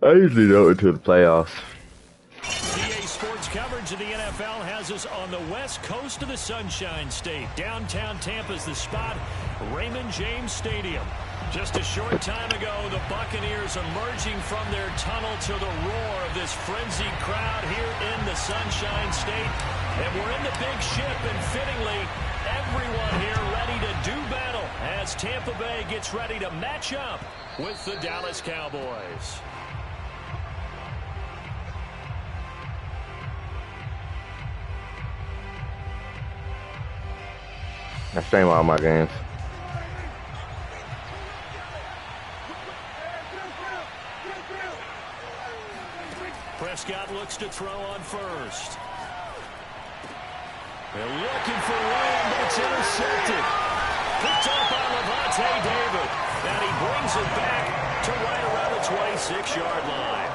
I usually do it until the playoffs. PA Sports coverage of the NFL has us on the west coast of the Sunshine State. Downtown Tampa's the spot, Raymond James Stadium. Just a short time ago, the Buccaneers emerging from their tunnel to the roar of this frenzied crowd here in the Sunshine State. And we're in the big ship, and fittingly, everyone here ready to do battle as Tampa Bay gets ready to match up with the Dallas Cowboys. I stream all my games. Prescott looks to throw on first. They're looking for Lamb, but it's intercepted. Picked up by Levante David. And he brings it back to right around the 26-yard line.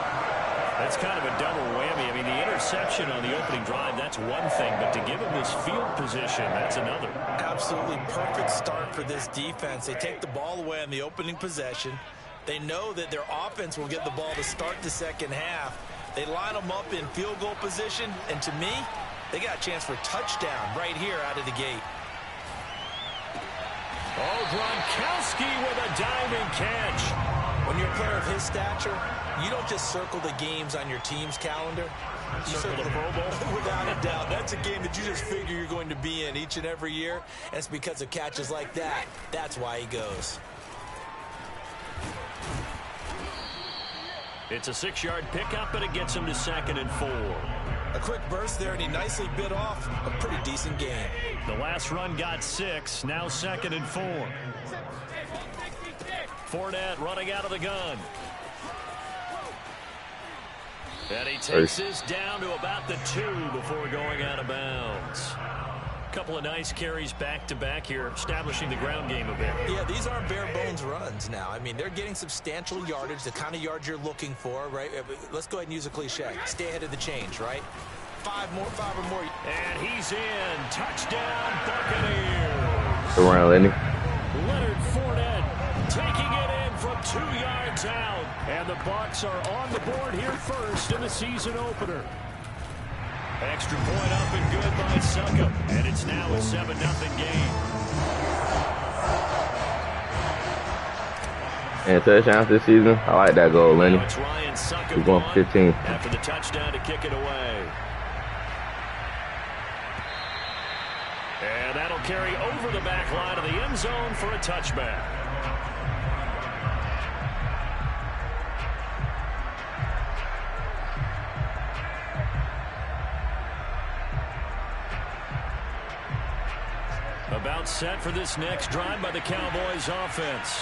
That's kind of a double whammy. I mean, the interception on the opening drive, that's one thing. But to give him this field position, that's another. Absolutely perfect start for this defense. They take the ball away on the opening possession. They know that their offense will get the ball to start the second half. They line them up in field goal position. And to me, they got a chance for a touchdown right here out of the gate. Oh, Gronkowski with a diving catch. When you're a player of his stature, you don't just circle the games on your team's calendar. You circle the Pro Bowl. Without a doubt. That's a game that you just figure you're going to be in each and every year. And it's because of catches like that. That's why he goes. It's a 6-yard pickup, and it gets him to 2nd and 4. A quick burst there, and he nicely bit off a pretty decent game. The last run got 6, now 2nd and 4. Fournette running out of the gun. And he takes this down to about the 2 before going out of bounds. Couple of nice carries back-to-back here, establishing the ground game a bit. Yeah, these aren't bare-bones runs now. I mean, they're getting substantial yardage, the kind of yards you're looking for, right? Let's go ahead and use a cliche. Stay ahead of the change, right? 5 or more. And he's in. Touchdown, Buccaneers. Around Lenny. Leonard Fournette taking it in from 2 yards out. And the Bucs are on the board here first in the season opener. Extra point up and good by Succop. And it's now a 7-0 game. And touchdowns this season. I like that goal, Lenny. We're going for 15. After the touchdown to kick it away. And that'll carry over the back line of the end zone for a touchback. About set for this next drive by the Cowboys offense.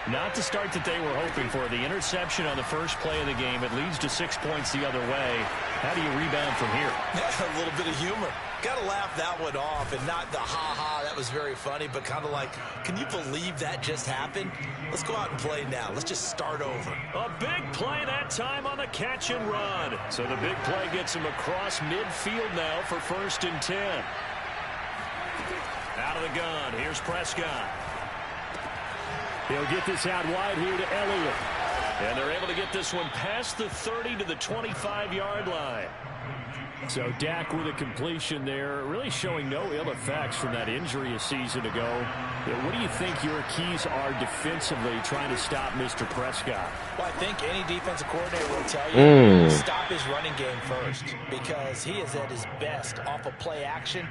Not the start that they were hoping for. The interception on the first play of the game. It leads to 6 points the other way. How do you rebound from here? Yeah, a little bit of humor. Got to laugh that one off, and not the ha-ha, that was very funny, but kind of like, can you believe that just happened? Let's go out and play now. Let's just start over. A big play that time on the catch and run. So the big play gets him across midfield now for 1st and 10. Out of the gun, here's Prescott. He'll get this out wide here to Elliott. And they're able to get this one past the 30 to the 25-yard line. So Dak with a completion there, really showing no ill effects from that injury a season ago. What do you think your keys are defensively trying to stop Mr. Prescott? Well, I think any defensive coordinator will tell you stop his running game first, because he is at his best off of play action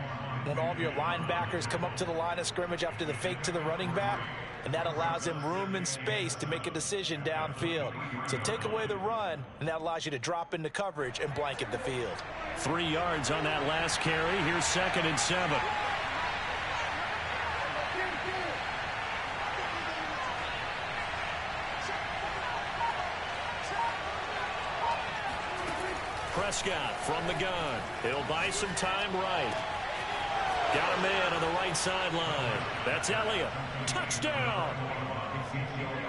when all of your linebackers come up to the line of scrimmage after the fake to the running back. And that allows him room and space to make a decision downfield. So take away the run, and that allows you to drop into coverage and blanket the field. 3 yards on that last carry. Here's 2nd and 7. Prescott from the gun. He'll buy some time right. Got a man on the right sideline. That's Elliott. Touchdown!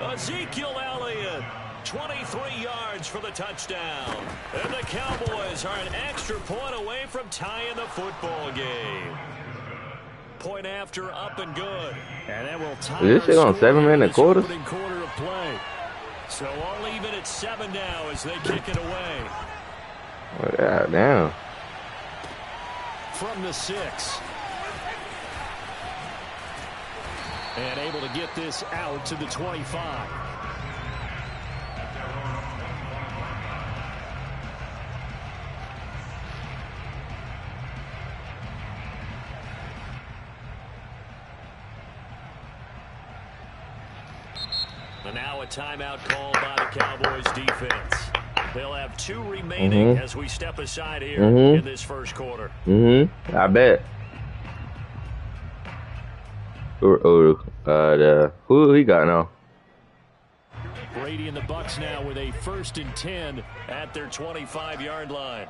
Ezekiel Elliott. 23 yards for the touchdown. And the Cowboys are an extra point away from tying the football game. Point after, up and good. And that will tie. Is this shit on 7-minute quarters? Quarter of play. So all even at 7 now as they kick it away. God damn. From the 6. And able to get this out to the 25. And now a timeout called by the Cowboys defense. They'll have 2 remaining as we step aside here in this first quarter. I bet. Who he got now? Brady and the Bucs now with a 1st and 10 at their 25-yard line.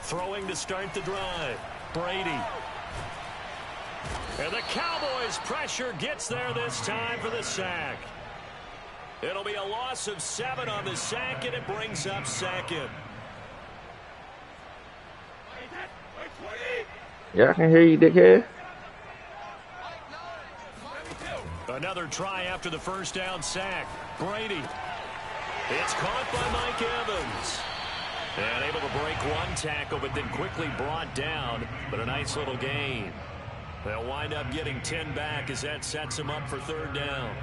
Throwing to start the drive. Brady. And the Cowboys pressure gets there this time for the sack. It'll be a loss of 7 on the sack, and it brings up 2nd. Yeah, I can hear you, dickhead. Another try after the first down sack. Brady. It's caught by Mike Evans. And able to break 1 tackle, but then quickly brought down. But a nice little gain. They'll wind up getting 10 back as that sets them up for 3rd down.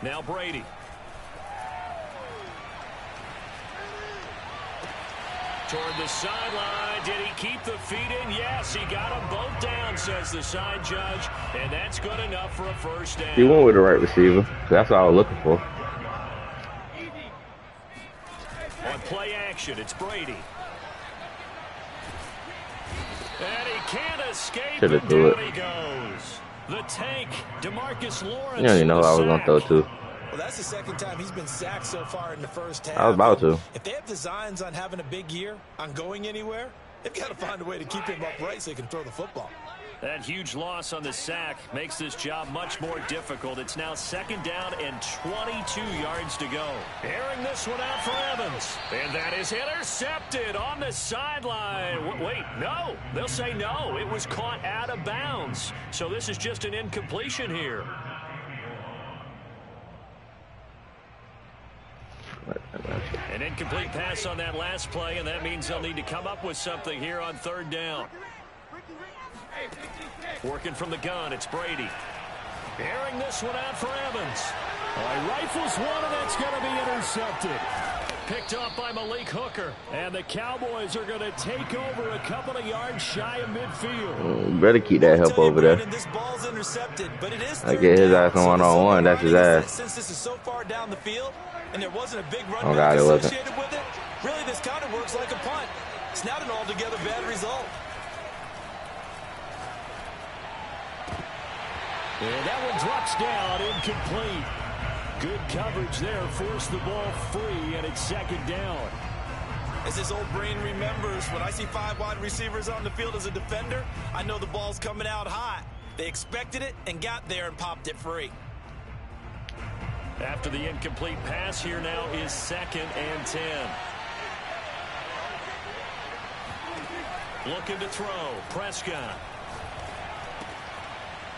Now Brady. Toward the sideline. Did he keep the feet in? Yes, he got them both down, says the side judge. And that's good enough for a 1st down. He went with the right receiver. That's all I was looking for. On play action, it's Brady. And he can't escape, and down he goes. The tank, DeMarcus Lawrence. You don't even know who I was going to throw to. Well, that's the 2nd time he's been sacked so far in the first half. I was about to. If they have designs on having a big year, on going anywhere, they've got to find a way to keep him upright so he can throw the football. That huge loss on the sack makes this job much more difficult. It's now 2nd down and 22 yards to go. Airing this one out for Evans. And that is intercepted on the sideline. Wait, no. They'll say no. It was caught out of bounds. So this is just an incompletion here. An incomplete pass on that last play, and that means they'll need to come up with something here on 3rd down. Working from the gun, it's Brady. Airing this one out for Evans. Rifles one, and that's going to be intercepted. Picked off by Malik Hooker. And the Cowboys are going to take over a couple of yards shy of midfield. You better keep that help over there. This ball's intercepted, but it is I get his ass on one-on-one. That's his ass. Since this is so far down the field, and there wasn't a big run associated with it, really this kind of works like a punt. It's not an altogether bad result. And that one drops down, incomplete. Good coverage there, forced the ball free, and it's 2nd down. As his old brain remembers, when I see 5 wide receivers on the field as a defender, I know the ball's coming out hot. They expected it and got there and popped it free. After the incomplete pass, here now is 2nd and 10. Looking to throw, Prescott.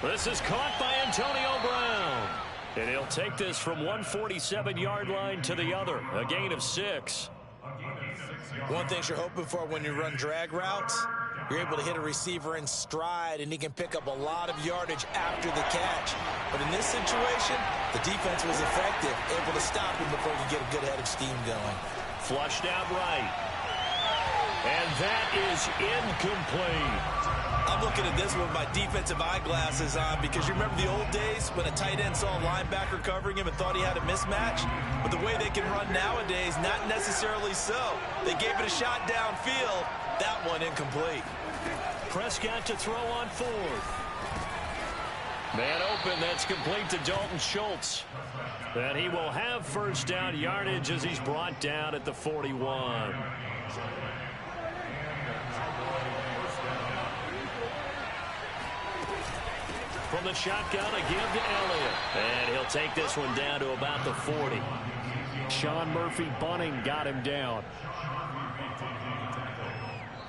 This is caught by Antonio Brown. And he'll take this from 147-yard line to the other. A gain of 6. One thing you're hoping for when you run drag routes, you're able to hit a receiver in stride, and he can pick up a lot of yardage after the catch. But in this situation, the defense was effective, able to stop him before he could get a good head of steam going. Flushed out right. And that is incomplete. I'm looking at this with my defensive eyeglasses on because you remember the old days when a tight end saw a linebacker covering him and thought he had a mismatch? But the way they can run nowadays, not necessarily so. They gave it a shot downfield. That one incomplete. Prescott to throw on 4th. Man open, that's complete to Dalton Schultz. And he will have 1st down yardage as he's brought down at the 41. From the shotgun, a give to Elliott. And he'll take this one down to about the 40. Sean Murphy-Bunting got him down.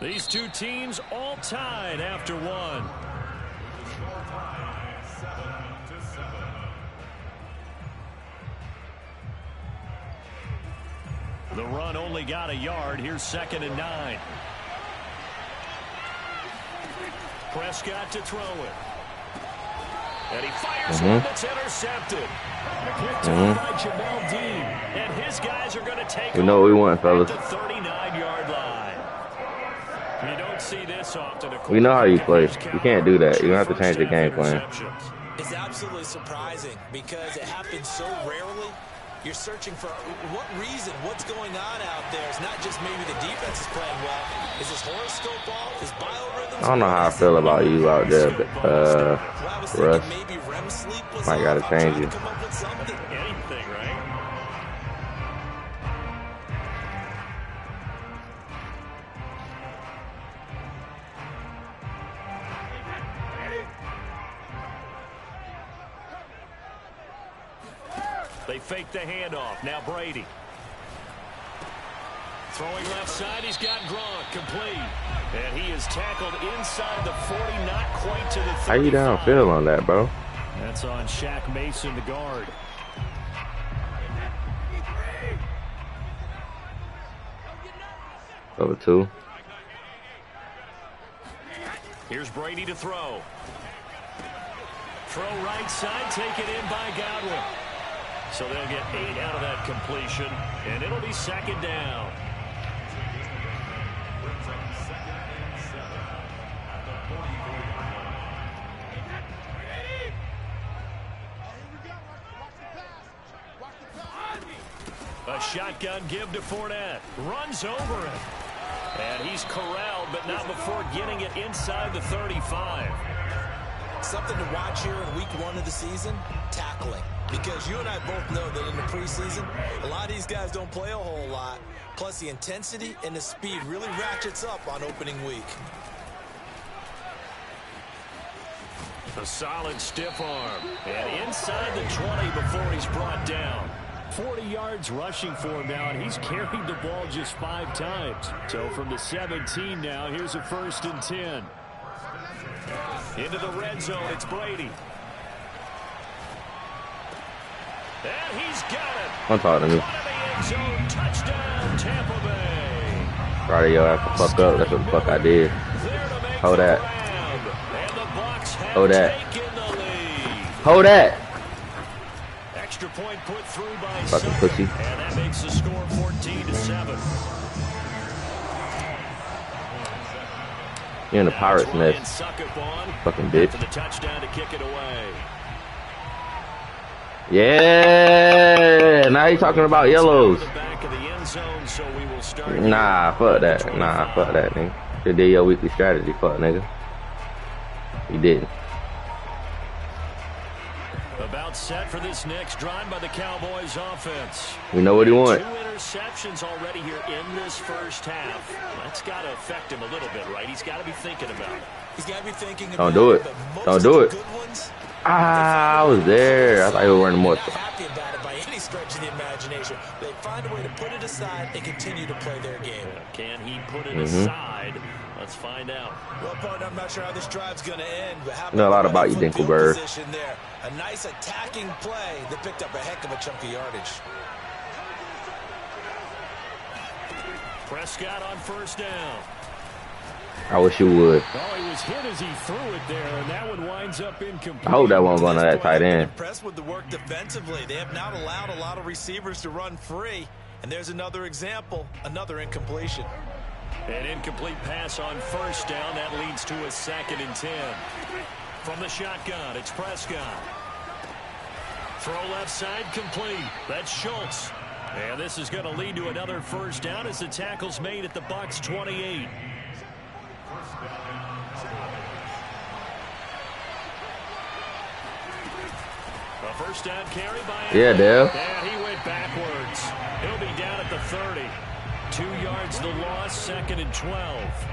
These two teams all tied after one. The run only got a yard. Here's 2nd and 9. Prescott to throw it. And he fires one that's intercepted. Picked up by Jamel Dean. And his guys are going to take you know what we want, fellas. the 39-yard line. You don't see this often. We know how you play. You can't do that. You're going to have to change the game plan. It's absolutely surprising because it happens so rarely. You're searching for what reason, what's going on out there. It's not just maybe the defense is playing well. Is this horoscope off? Is biorhythms? I don't know how I feel about you out there, Russ. Maybe REM sleep was Might got to change you. come up with something. Anything, right? They fake the handoff. Now Brady. Throwing left side, he's got Gronk complete. And he is tackled inside the 40, not quite to the 35. How you downfield on that, bro? That's on Shaq Mason, the guard. Over 2. Here's Brady to throw. Throw right side, taken in by Godwin. So they'll get 8 out of that completion, and it'll be 2nd down. A shotgun give to Fournette. Runs over him. And he's corralled, but not before getting it inside the 35. Something to watch here in week 1 of the season, tackling. Because you and I both know that in the preseason, a lot of these guys don't play a whole lot. Plus, the intensity and the speed really ratchets up on opening week. A solid stiff arm. And inside the 20 before he's brought down. 40 yards rushing for him now, and he's carried the ball just 5 times. So from the 17 now, here's a 1st and 10. Into the red zone, it's Brady. And he's got it. Don't talk to me. Zone, touchdown, Tampa Bay. Friday, yo, I have to fuck up. That's what the fuck I did. Hold that. Hold that. Hold that. Extra point put through by Fucking pussy. And that makes the score 14-7. You're in the Pirates nest. Fucking bitch. For the touchdown to kick it away. Yeah. Now he's talking about yellows. Back of the end zone, so we will start. Nah, fuck that. Nah, fuck that, nigga. You did your weekly strategy, fuck, nigga. You didn't. About set for this next drive by the Cowboys offense. We know what he wants. 2 interceptions already here in this first half. That's got to affect him a little bit, right? He's got to be thinking about it. He's got to be thinking about it. Don't do it. Don't do it. I was there. I thought you were running more. Happy about it by any stretch of the imagination. They find a way to put it aside and continue to play their game. Can he put it aside? Let's find out. Well, partner, I'm not sure how this drive's going to end, but how know a lot about you, Dinkelberg. There. A nice attacking play that picked up a heck of a chunk of yardage. Prescott on 1st down. I wish you would. Oh, he was hit as he threw it there, and that one winds up incomplete. I hope that won't go to that tight end. Impressed with the work defensively. They have not allowed a lot of receivers to run free. And there's another example, another incompletion. An incomplete pass on 1st down. That leads to a 2nd and 10. From the shotgun, it's Prescott. Throw left side complete. That's Schultz. And this is going to lead to another 1st down as the tackle's made at the Bucs 28. A 1st down carry by Dale. And he went backwards. He'll be down at the 30. 2 yards the loss, 2nd and 12.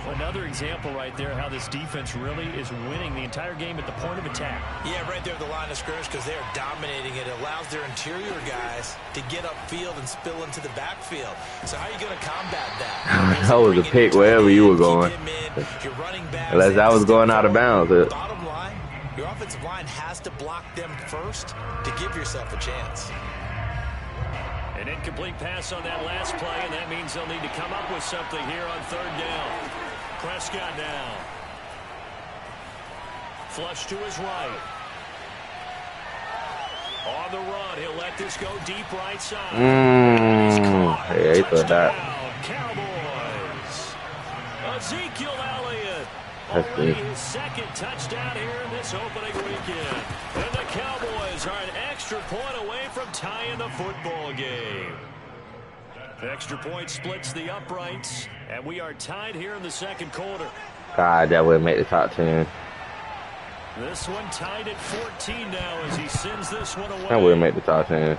Another example right there how this defense really is winning the entire game at the point of attack. Yeah, right there at the line of scrimmage because they're dominating it. It allows their interior guys to get upfield and spill into the backfield. So how are you going to combat that? That was a pick wherever you were going. Unless I was going out of bounds. Bottom line, your offensive line has to block them first to give yourself a chance. An incomplete pass on that last play, and that means they'll need to come up with something here on third down. Prescott now. Flush to his right. On the run, he'll let this go deep right side. Yeah, he thought that. Cowboys. Ezekiel Elliott. That's Only good. his second touchdown here in this opening weekend. And the Cowboys are an extra point away from tying the football game. The extra point splits the uprights, and we are tied here in the second quarter. God, that would make the top 10. This one tied at 14 now as he sends this one away. That would make the top 10.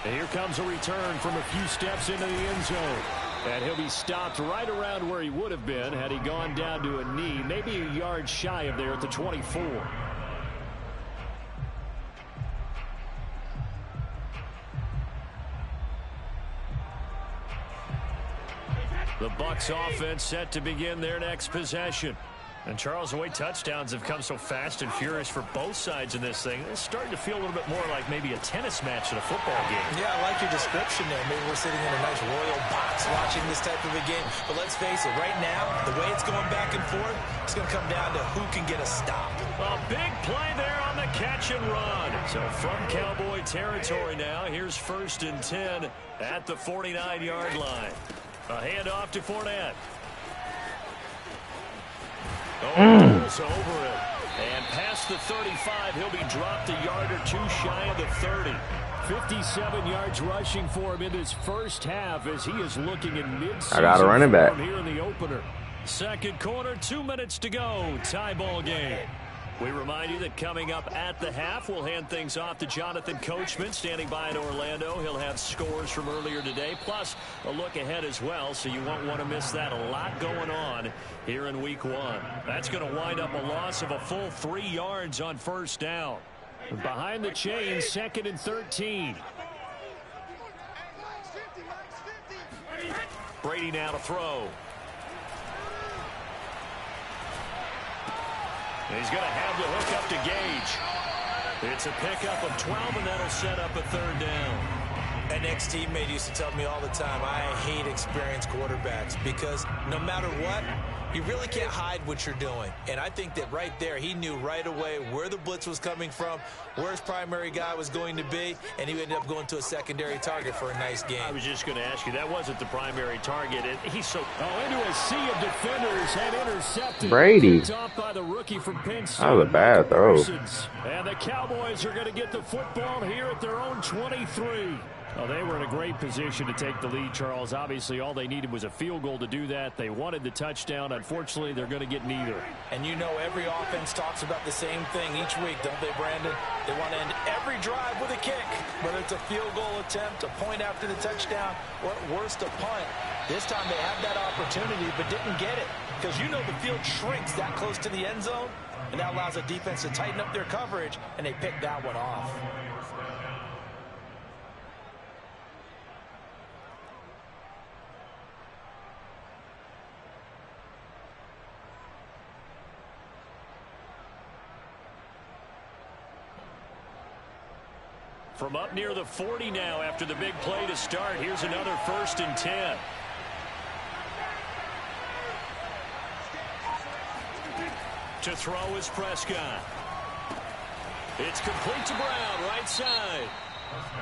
And here comes a return from a few steps into the end zone. And he'll be stopped right around where he would have been had he gone down to a knee, maybe a yard shy of there at the 24. The Bucs offense set to begin their next possession. And Charles, the way touchdowns have come so fast and furious for both sides in this thing, it's starting to feel a little bit more like maybe a tennis match than a football game. Yeah, I like your description there. Maybe we're sitting in a nice royal box watching this type of a game. But let's face it, right now, the way it's going back and forth, it's going to come down to who can get a stop. A big play there on the catch and run. So from Cowboy territory now, here's 1st and 10 at the 49-yard line. A handoff to Fournette. Goes over it. And past the 35, he'll be dropped a yard or two shy of the 30. 57 yards rushing for him in this first half as he is looking in mid-season. I got a running back here in the opener. Second quarter, 2 minutes to go. Tie ball game. We remind you that coming up at the half, we'll hand things off to Jonathan Coachman, standing by in Orlando. He'll have scores from earlier today, plus a look ahead as well, so you won't want to miss that. A lot going on here in week one. That's going to wind up a loss of a full 3 yards on first down. Behind the chains, 2nd and 13. Brady now to throw. He's going to have the hook up to Gage. It's a pickup of 12, and that'll set up a third down. An ex-teammate used to tell me all the time, I hate experienced quarterbacks because no matter what, you really can't hide what you're doing. And I think that right there, he knew right away where the blitz was coming from, where his primary guy was going to be, and he ended up going to a secondary target for a nice game. I was just going to ask you, that wasn't the primary target. He's so into a sea of defenders and intercepted. Brady. Off by the rookie from Penn State. That was a bad throw. And the Cowboys are going to get the football here at their own 23. Well, they were in a great position to take the lead, Charles. Obviously, all they needed was a field goal to do that. They wanted the touchdown. Unfortunately, they're going to get neither. And you know every offense talks about the same thing each week, don't they, Brandon? They want to end every drive with a kick, whether it's a field goal attempt, a point after the touchdown, or at worst, a punt. This time they had that opportunity but didn't get it because you know the field shrinks that close to the end zone, and that allows the defense to tighten up their coverage, and they picked that one off. From up near the 40 now after the big play to start. Here's another 1st and 10. To throw is Prescott. It's complete to Brown, right side.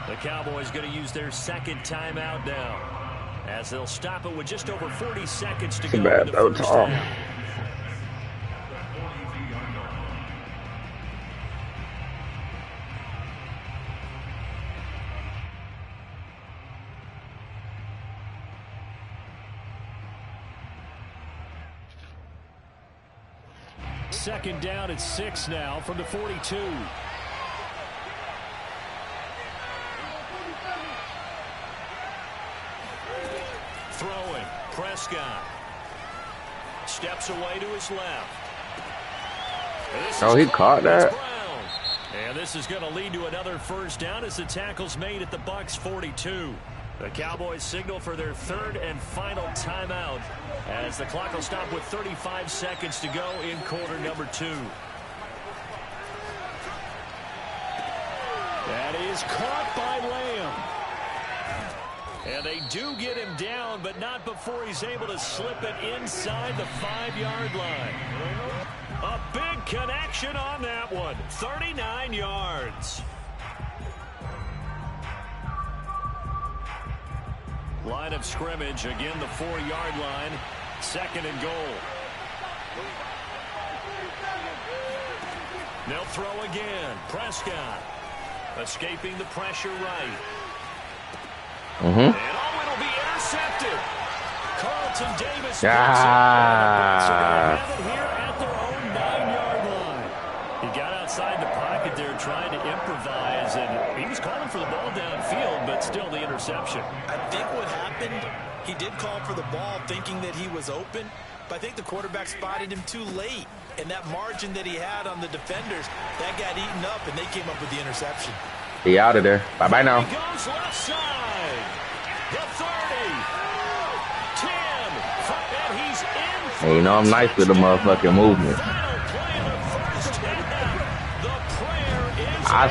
The Cowboys going to use their second timeout now, as they'll stop it with just over 40 seconds to go in the first half. Second down at 6 now from the 42. Throwing. Prescott. Steps away to his left. Oh, he caught that. And this is going to lead to another first down as the tackle's made at the Bucs 42. The Cowboys signal for their third and final timeout as the clock will stop with 35 seconds to go in quarter number 2. That is caught by Lamb. And they do get him down, but not before he's able to slip it inside the 5-yard line. A big connection on that one. 39 yards. Line of scrimmage, again the 4-yard line. 2nd and goal. They'll throw again. Prescott escaping the pressure right. And oh, it'll be intercepted. Carlton Davis gets it. So they have it here at their own 9-yard line. He got outside the pocket there trying to improvise, and he was calling for the ball downfield, but still the interception. I think what happened, he did call for the ball thinking that he was open, but I think the quarterback spotted him too late. And that margin that he had on the defenders, that got eaten up, and they came up with the interception. He out of there. Bye-bye now. He goes left side. The 30. 10. And he's in. Hey, you know I'm nice with the motherfucking movement. I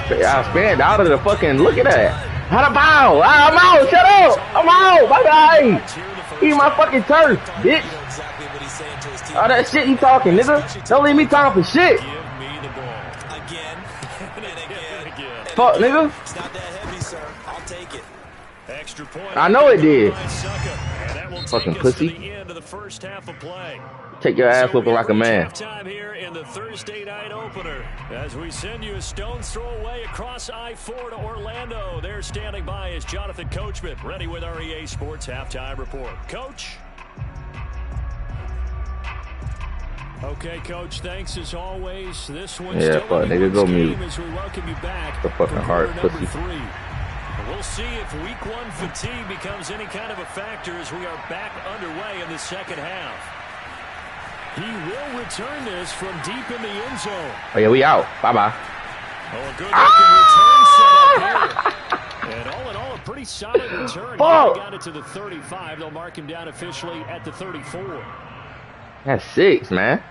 spanned out of the fucking, look at that. How the bow? I'm out. Shut up. I'm out. Bye-bye. Eat my fucking turf, bitch. All that shit you talking, nigga. Don't leave me talking for shit. Give me the ball. Again and again. Fuck, nigga. It's not that heavy, sir. I'll take it. Extra point. I know it did. Fucking pussy. The end of the first half of play. Take your ass whooping like a man. Time here in the Thursday night opener as we send you a stone's throw away across I-4 to Orlando. There standing by is Jonathan Coachman, ready with our EA Sports halftime report. Coach. Okay, Coach, thanks as always. This one's yeah, fuck, nigga, go mute. As we welcome you back the fucking heart, pussy. 3. We'll see if week 1 fatigue becomes any kind of a factor as we are back underway in the second half. He will return this from deep in the end zone. Oh, yeah, we out. Bye-bye. Oh, a good return set up here. And all in all, a pretty solid return. He got it to the 35. They'll mark him down officially at the 34. That's 6, man.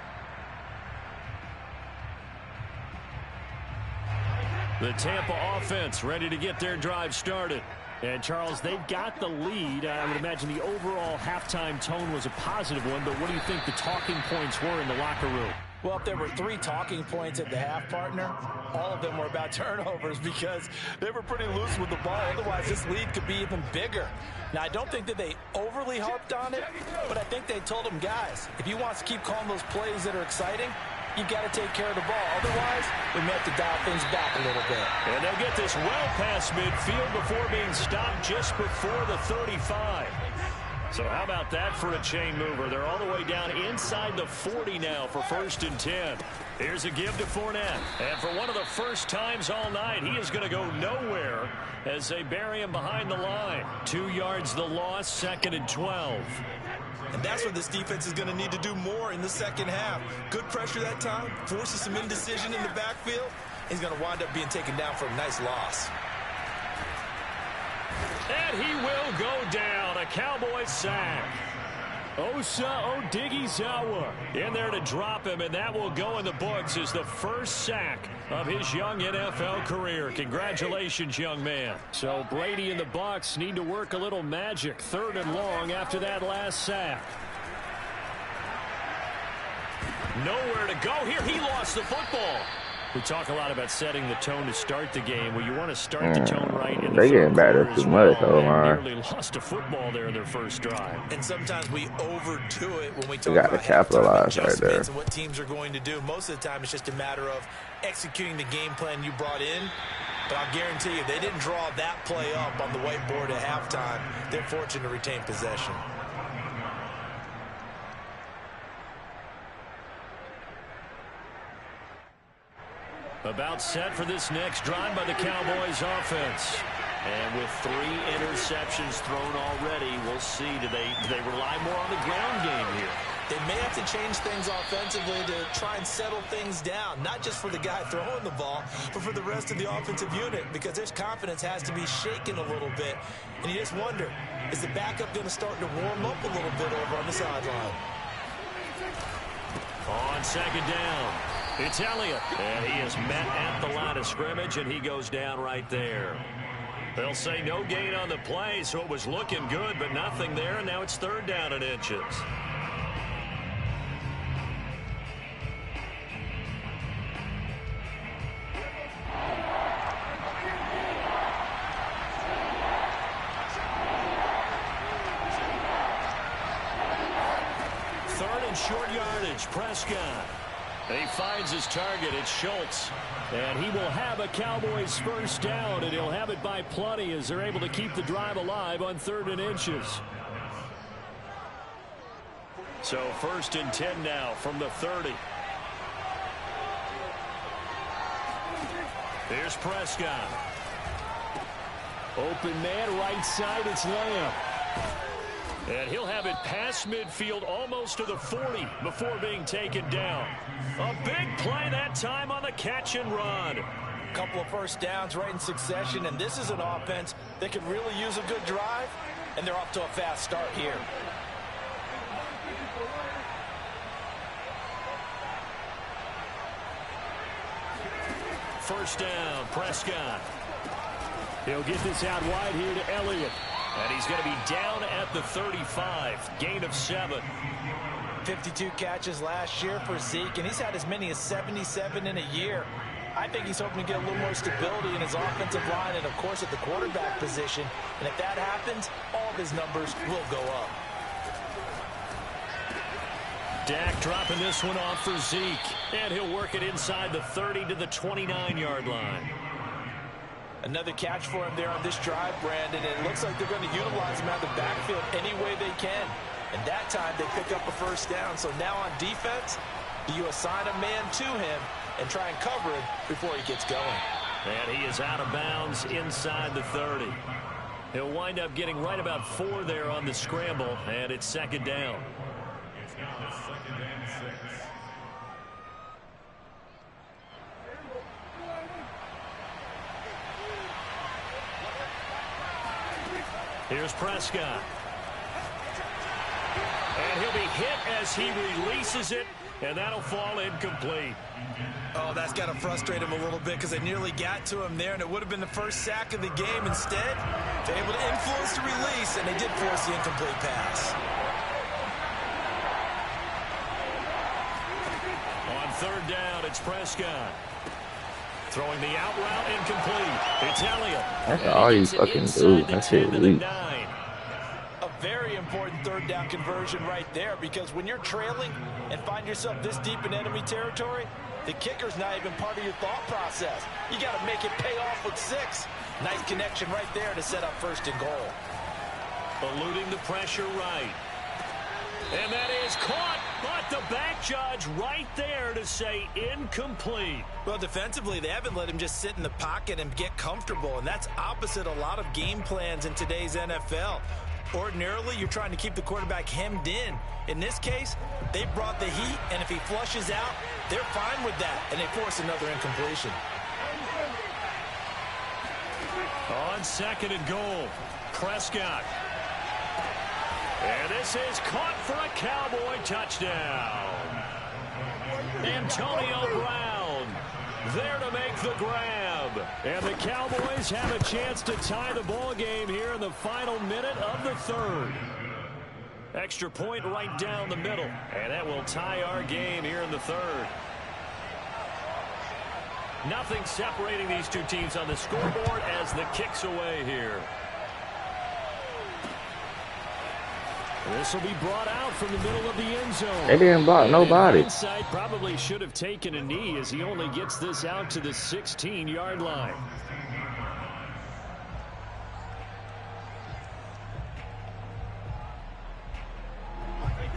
The Tampa offense ready to get their drive started. And, Charles, they've got the lead. I would imagine the overall halftime tone was a positive one, but what do you think the talking points were in the locker room? Well, if there were 3 talking points at the half, partner, all of them were about turnovers because they were pretty loose with the ball. Otherwise, this lead could be even bigger. Now, I don't think that they overly harped on it, but I think they told them, guys, if you want to keep calling those plays that are exciting, you've got to take care of the ball. Otherwise, we may have to dial things back a little bit. And they'll get this well past midfield before being stopped just before the 35. So how about that for a chain mover? They're all the way down inside the 40 now for 1st and 10. Here's a give to Fournette. And for one of the first times all night, he is going to go nowhere as they bury him behind the line. 2 yards the loss, 2nd and 12. And that's what this defense is going to need to do more in the second half. Good pressure that time, forces some indecision in the backfield. He's going to wind up being taken down for a nice loss. And he will go down. A Cowboys sack. Osa Odighizuwa in there to drop him, and that will go in the books as the first sack of his young NFL career. Congratulations, young man. So Brady and the Bucs need to work a little magic. 3rd and long after that last sack. Nowhere to go here. He lost the football. We talk a lot about setting the tone to start the game. Well, you want to start the tone right in the they getting better too much, oh man. Nearly lost a football there in their first drive. And sometimes we overdo it when we talk got about to capitalize right there. And what teams are going to do. Most of the time, it's just a matter of executing the game plan you brought in. But I'll guarantee you, if they didn't draw that play up on the whiteboard at halftime, they're fortunate to retain possession. About set for this next drive by the Cowboys offense. And with 3 interceptions thrown already, we'll see. Do they rely more on the ground game here? They may have to change things offensively to try and settle things down, not just for the guy throwing the ball, but for the rest of the offensive unit, because their confidence has to be shaken a little bit. And you just wonder, is the backup going to start to warm up a little bit over on the sideline? On second down, it's Elliott. And he is met at the line of scrimmage, and he goes down right there. They'll say no gain on the play, so it was looking good, but nothing there, and now it's 3rd down and inches. Short yardage, Prescott. And he finds his target. It's Schultz. And he will have a Cowboys first down, and he'll have it by plenty as they're able to keep the drive alive on 3rd and inches. So 1st and 10 now from the 30. Here's Prescott. Open man, right side, it's Lamb. And he'll have it past midfield almost to the 40 before being taken down. A big play that time on the catch and run. A couple of first downs right in succession, and this is an offense that could really use a good drive, and they're off to a fast start here. First down, Prescott. He'll get this out wide here to Elliott. And he's going to be down at the 35. Gain of 7. 52 catches last year for Zeke, and he's had as many as 77 in a year. I think he's hoping to get a little more stability in his offensive line and, of course, at the quarterback position. And if that happens, all of his numbers will go up. Dak dropping this one off for Zeke. And he'll work it inside the 30 to the 29-yard line. Another catch for him there on this drive, Brandon, and it looks like they're going to utilize him out of the backfield any way they can. And that time they pick up a first down. So now on defense, you assign a man to him and try and cover him before he gets going. And he is out of bounds inside the 30. He'll wind up getting right about 4 there on the scramble, and it's 2nd down. It's now 2nd and 6. Here's Prescott. And he'll be hit as he releases it, and that'll fall incomplete. Oh, that's got to frustrate him a little bit because they nearly got to him there, and it would have been the first sack of the game. Instead, they're able to influence the release, and they did force the incomplete pass. On 3rd down, it's Prescott. Throwing the out route incomplete. It's Elliott. That's all you fucking do. That's it, weak. A very important 3rd down conversion right there, because when you're trailing and find yourself this deep in enemy territory, the kicker's not even part of your thought process. You got to make it pay off with 6. Nice connection right there to set up 1st and goal. Eluding the pressure right. And that is caught, but the back judge right there to say incomplete. Well, defensively, they haven't let him just sit in the pocket and get comfortable, and that's opposite a lot of game plans in today's NFL. Ordinarily, you're trying to keep the quarterback hemmed in. In this case, they brought the heat, and if he flushes out, they're fine with that, and they force another incompletion. On 2nd and goal, Prescott. And this is caught for a Cowboy touchdown. Antonio Brown there to make the grab. And the Cowboys have a chance to tie the ball game here in the final minute of the 3rd. Extra point right down the middle. And that will tie our game here in the 3rd. Nothing separating these two teams on the scoreboard as the kick's away here. This will be brought out from the middle of the end zone. They didn't block nobody. Inside probably should have taken a knee as he only gets this out to the 16-yard line.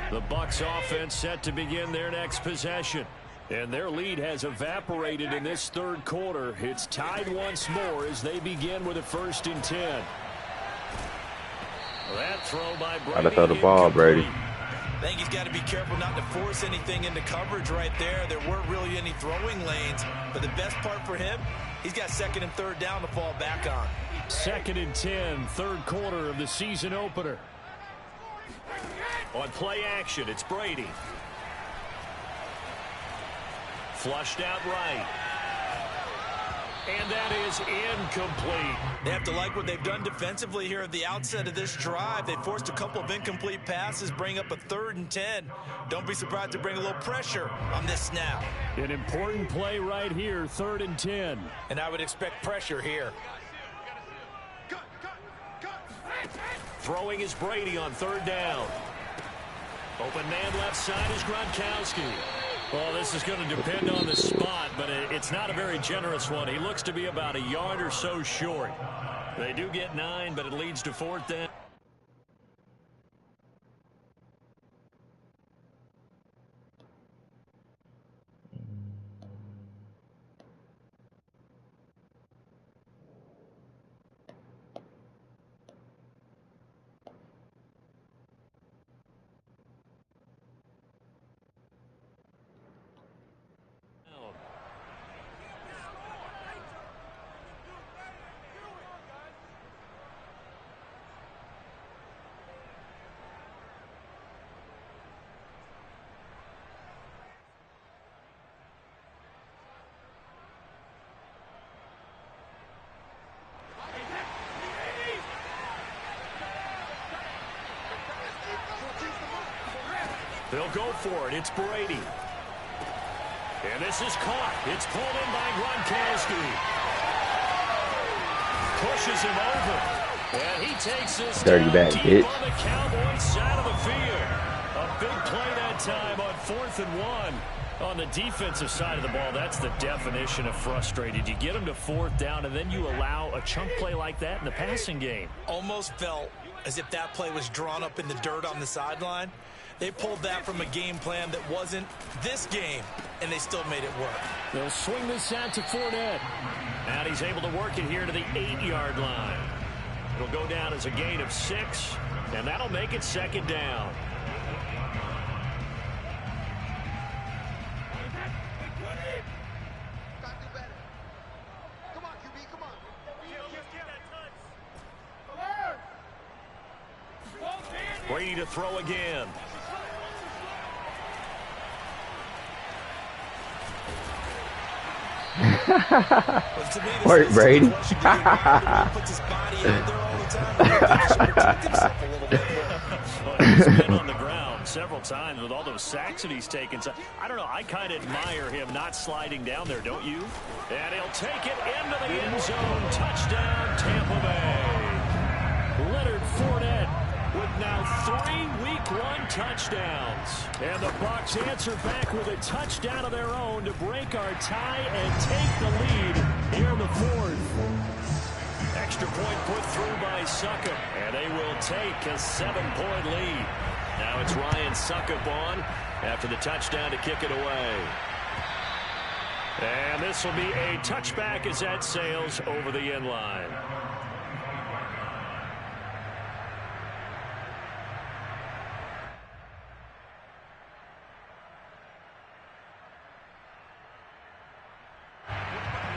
The Bucs offense set to begin their next possession. And their lead has evaporated in this third quarter. It's tied once more as they begin with a 1st and 10. That throw by Brady. Gotta throw the ball, Brady. I think he's got to be careful not to force anything into coverage right there. There weren't really any throwing lanes, but the best part for him, he's got 2nd and 3rd down to fall back on. 2nd and 10, third quarter of the season opener. On play action, it's Brady. Flushed out right. And that is incomplete. They have to like what they've done defensively here at the outset of this drive. They forced a couple of incomplete passes, bring up a 3rd and 10. Don't be surprised to bring a little pressure on this snap. An important play right here, 3rd and 10. And I would expect pressure here. Throwing is Brady on 3rd down. Open man left side is Gronkowski. Well, this is going to depend on the spot, but it's not a very generous one. He looks to be about a yard or so short. They do get 9, but it leads to 4th down. They'll go for it. It's Brady. And this is caught. It's pulled in by Gronkowski. Pushes him over. And he takes this dirty back, deep bitch. on the Cowboys side of the field. A big play that time on 4th and 1. On the defensive side of the ball, that's the definition of frustrated. You get them to 4th down, and then you allow a chunk play like that in the passing game. Almost felt as if that play was drawn up in the dirt on the sideline. They pulled that from a game plan that wasn't this game, and they still made it work. They'll swing this out to Fournette. And he's able to work it here to the 8-yard line. It'll go down as a gain of 6, and that'll make it 2nd down. Brady to throw again. Work, Brady. Puts his body out there all the time. Protect himself a little bit more. Well, he's been on the ground several times with all those sacks that he's taken. So, I don't know. I kind of admire him not sliding down there, don't you? And he'll take it into the end zone. Touchdown, Tampa Bay. Leonard Fournette with now 3 Week 1 touchdowns. And the Bucs answer back with a touchdown of their own to break our tie and take the lead here in the 4th. Extra point put through by Succop, and they will take a 7-point lead. Now it's Ryan Succop on after the touchdown to kick it away. And this will be a touchback as that sails over the end line.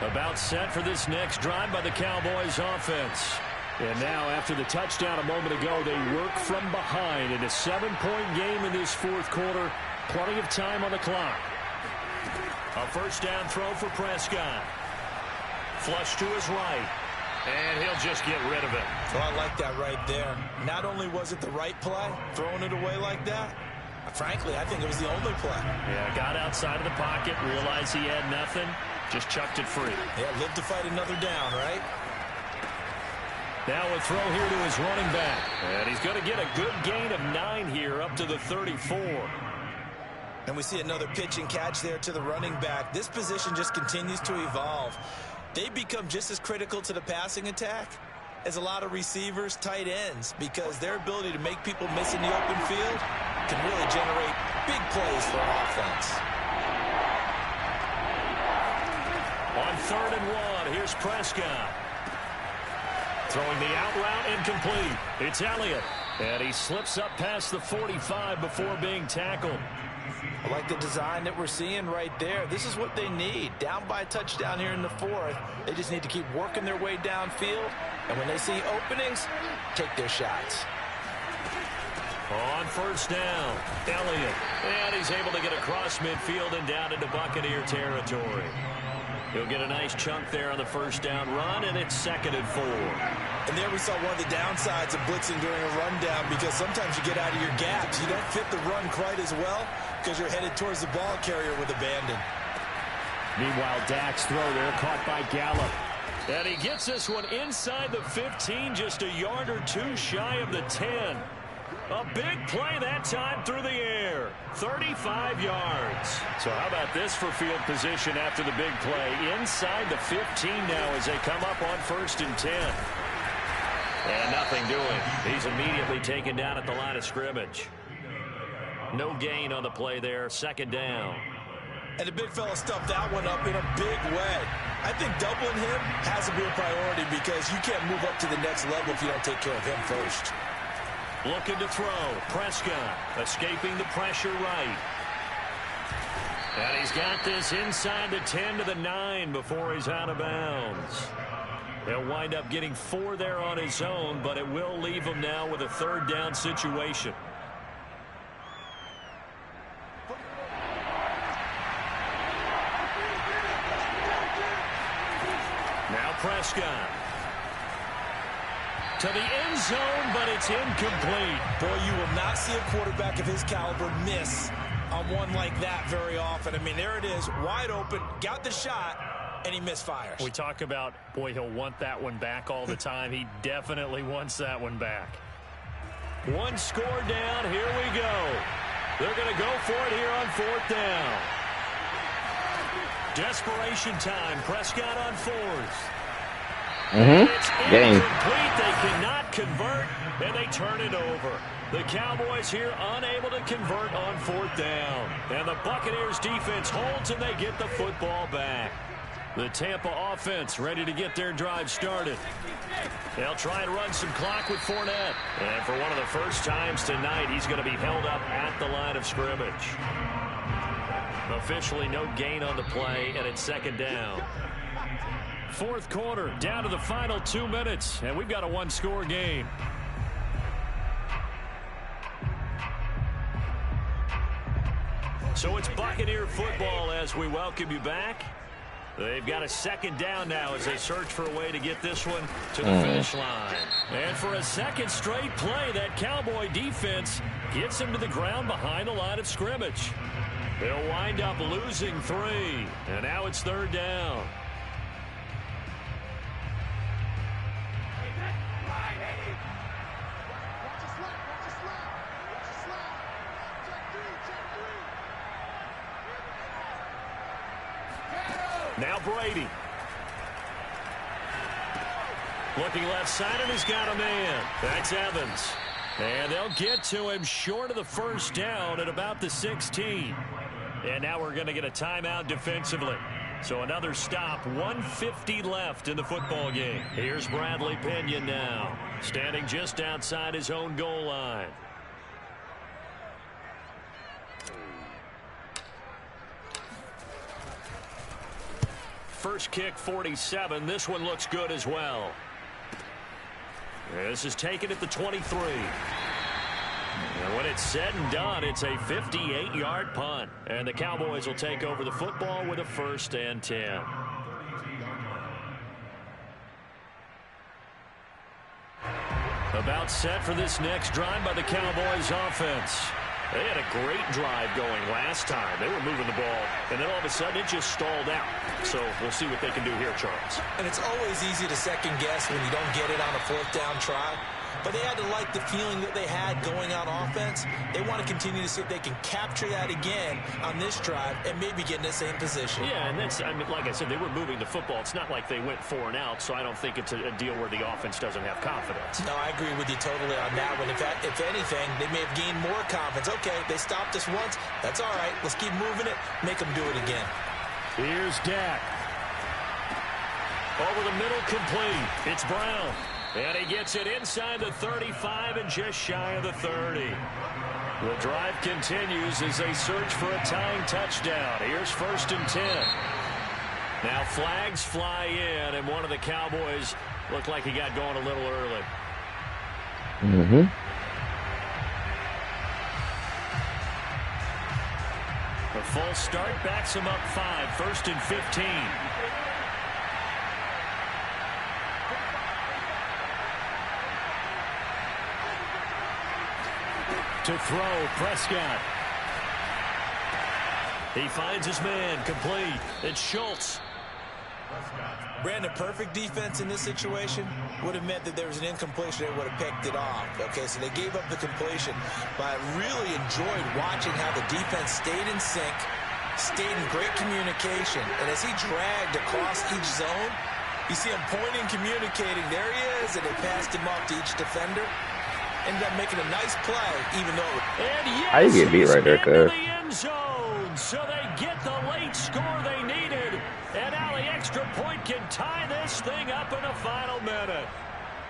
About set for this next drive by the Cowboys offense. And now after the touchdown a moment ago, they work from behind in a 7-point game in this 4th quarter. Plenty of time on the clock. A 1st down throw for Prescott. Flush to his right. And he'll just get rid of it. Well, I like that right there. Not only was it the right play, throwing it away like that, frankly, I think it was the only play. Yeah, got outside of the pocket, realized he had nothing, just chucked it free. Yeah, live to fight another down, right? Now a throw here to his running back. And he's going to get a good gain of 9 here up to the 34. And we see another pitch and catch there to the running back. This position just continues to evolve. They become just as critical to the passing attack as a lot of receivers, tight ends, because their ability to make people miss in the open field can really generate big plays for an offense. 3rd and 1. Here's Prescott. Throwing the out route incomplete. It's Elliott. And he slips up past the 45 before being tackled. I like the design that we're seeing right there. This is what they need. Down by a touchdown here in the 4th. They just need to keep working their way downfield. And when they see openings, take their shots. On 1st down, Elliott. And he's able to get across midfield and down into Buccaneer territory. He'll get a nice chunk there on the 1st down run, and it's 2nd and 4. And there we saw one of the downsides of blitzing during a rundown, because sometimes you get out of your gaps. You don't fit the run quite as well because you're headed towards the ball carrier with abandon. Meanwhile, Dak's throw there caught by Gallup. And he gets this one inside the 15, just a yard or two shy of the 10. A big play that time through the air. 35 yards. So how about this for field position after the big play? Inside the 15 now as they come up on 1st and 10. And nothing doing. He's immediately taken down at the line of scrimmage. No gain on the play there. 2nd down. And the big fella stuffed that one up in a big way. I think doubling him has to be a priority, because you can't move up to the next level if you don't take care of him first. Looking to throw. Prescott escaping the pressure right. And he's got this inside the 10 to the 9 before he's out of bounds. He'll wind up getting 4 there on his own, but it will leave him now with a 3rd down situation. Now Prescott. To the end zone, but it's incomplete. Boy, you will not see a quarterback of his caliber miss on one like that very often. I mean, there it is, wide open, got the shot, and he misfires. We talk about, boy, he'll want that one back all the time. He definitely wants that one back. One score down, here we go. They're going to go for it here on 4th down. Desperation time, Prescott on 4th. It's incomplete. They cannot convert, and they turn it over. The Cowboys here unable to convert on 4th down. And the Buccaneers defense holds, and they get the football back. The Tampa offense ready to get their drive started. They'll try and run some clock with Fournette. And for one of the first times tonight, he's going to be held up at the line of scrimmage. Officially no gain on the play, and it's 2nd down. 4th quarter, down to the final 2 minutes, and we've got a one-score game. So it's Buccaneer football as we welcome you back. They've got a 2nd down now as they search for a way to get this one to the finish line. And for a 2nd straight play, that Cowboy defense gets him to the ground behind the line of scrimmage. They'll wind up losing 3, and now it's 3rd down. Now Brady. Looking left side, and he's got a man. That's Evans. And they'll get to him short of the 1st down at about the 16. And now we're going to get a timeout defensively. So another stop, 1:50 left in the football game. Here's Bradley Pinion now, standing just outside his own goal line. First kick, 47. This one looks good as well. This is taken at the 23. And when it's said and done, it's a 58-yard punt. And the Cowboys will take over the football with a 1st and 10. About set for this next drive by the Cowboys offense. They had a great drive going last time. They were moving the ball, and then all of a sudden it just stalled out. So we'll see what they can do here, Charles. And it's always easy to second guess when you don't get it on a 4th down try. But they had to like the feeling that they had going on offense. They want to continue to see if they can capture that again on this drive and maybe get in the same position. Yeah, and that's, I mean, like I said, they were moving the football. It's not like they went 4 and out, so I don't think it's a deal where the offense doesn't have confidence. No, I agree with you totally on that one. If anything, they may have gained more confidence. Okay, they stopped us once. That's all right. Let's keep moving it. Make them do it again. Here's Dak. Over the middle, complete. It's Brown. And he gets it inside the 35 and just shy of the 30. The drive continues as they search for a tying touchdown. Here's 1st and 10. Now flags fly in, and one of the Cowboys looked like he got going a little early. Mm-hmm. The full start backs him up 5, 1st and 15. To throw, Prescott. He finds his man, complete. It's Schultz. Brandon, perfect defense in this situation would have meant that there was an incompletion. They would have picked it off. Okay, so they gave up the completion. But I really enjoyed watching how the defense stayed in sync, stayed in great communication. And as he dragged across each zone, you see him pointing, communicating. There he is, and they passed him off to each defender. Ended up making a nice play, even though. And yes, I get beat right there, cuz. the end zone, so they get the late score they needed, and now the extra point can tie this thing up in the final minute.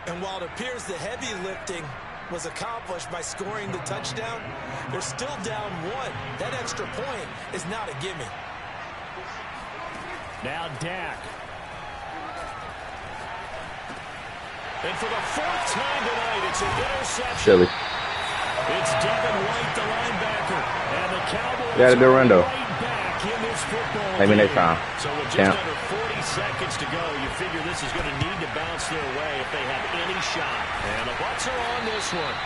And while it appears the heavy lifting was accomplished by scoring the touchdown, they're still down 1. That extra point is not a gimme. Now Dak. And for the 4th time tonight, it's an interception. Silly. It's Devin White, the linebacker, and the Cowboys Got a good run, though. right back in this football Maybe game. next time. So with just Yeah. under 40 seconds to go, you figure this is going to need to bounce their way if they have any shot. And the Bucs are on this one.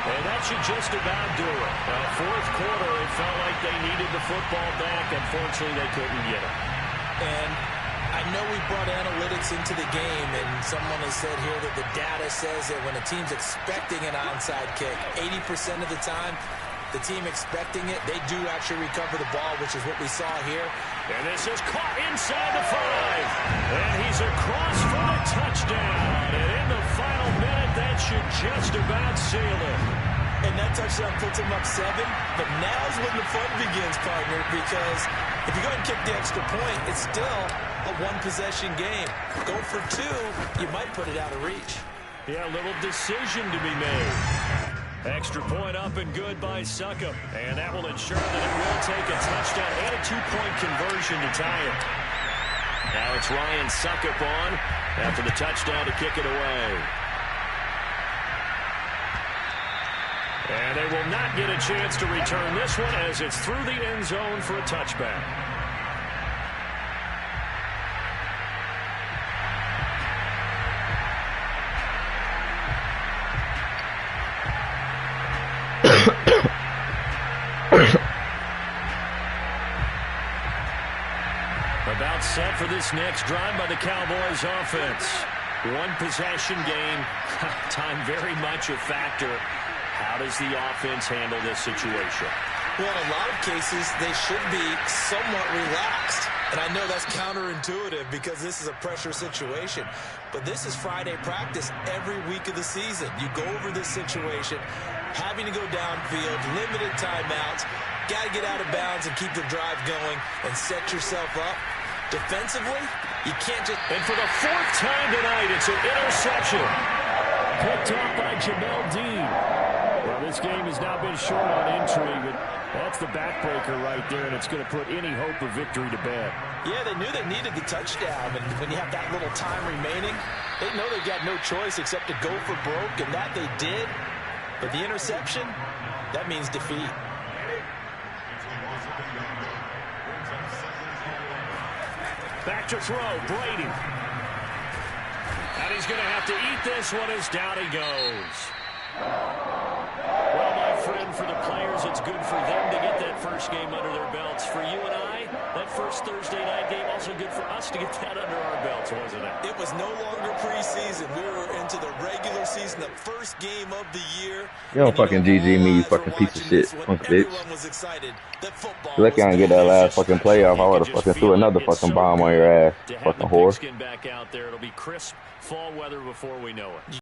And that should just about do it. 4th quarter, it felt like they needed the football back. Unfortunately, they couldn't get it. And I know we brought analytics into the game, and someone has said here that the data says that when a team's expecting an onside kick, 80% of the time, the team expecting it, they do actually recover the ball, which is what we saw here. And this is caught inside the 5. And he's across for the touchdown. And in the final minute, that should just about seal it. And that touchdown puts him up 7. But now's when the fun begins, partner, because if you go and kick the extra point, it's still a 1-possession game. Go for 2, you might put it out of reach. Yeah, a little decision to be made. Extra point up and good by Succop. And that will ensure that it will take a touchdown and a 2-point conversion to tie it. Now it's Ryan Succop on after the touchdown to kick it away. And they will not get a chance to return this one as it's through the end zone for a touchback. About set for this next drive by the Cowboys offense. 1-possession game. Time very much a factor. How does the offense handle this situation? Well, in a lot of cases, they should be somewhat relaxed. And I know that's counterintuitive because this is a pressure situation. But this is Friday practice every week of the season. You go over this situation, having to go downfield, limited timeouts, got to get out of bounds and keep the drive going and set yourself up. Defensively, you can't just... And for the 4th time tonight, it's an interception. Picked up by Jamel Dean. Well, this game has now been short on entry, but that's the backbreaker right there, and it's going to put any hope of victory to bed. Yeah, they knew they needed the touchdown, and when you have that little time remaining, they know they've got no choice except to go for broke, and that they did. But the interception, that means defeat. Back to throw, Brady. And he's going to have to eat this one as down he goes. Well, my friend, for the players, it's good for them to get that first game under their belts. For you and I, that first Thursday night game, also good for us to get that under our belts, wasn't it? It was no longer preseason. We were into the regular season, the first game of the year. You don't fucking GG me, you fucking piece of shit, punk bitch. Was excited that football You lucky I didn't get that last fucking playoff. I would have fucking threw another fucking bomb on your ass, fucking whore. Back out there, it'll be crisp fall weather before we know it.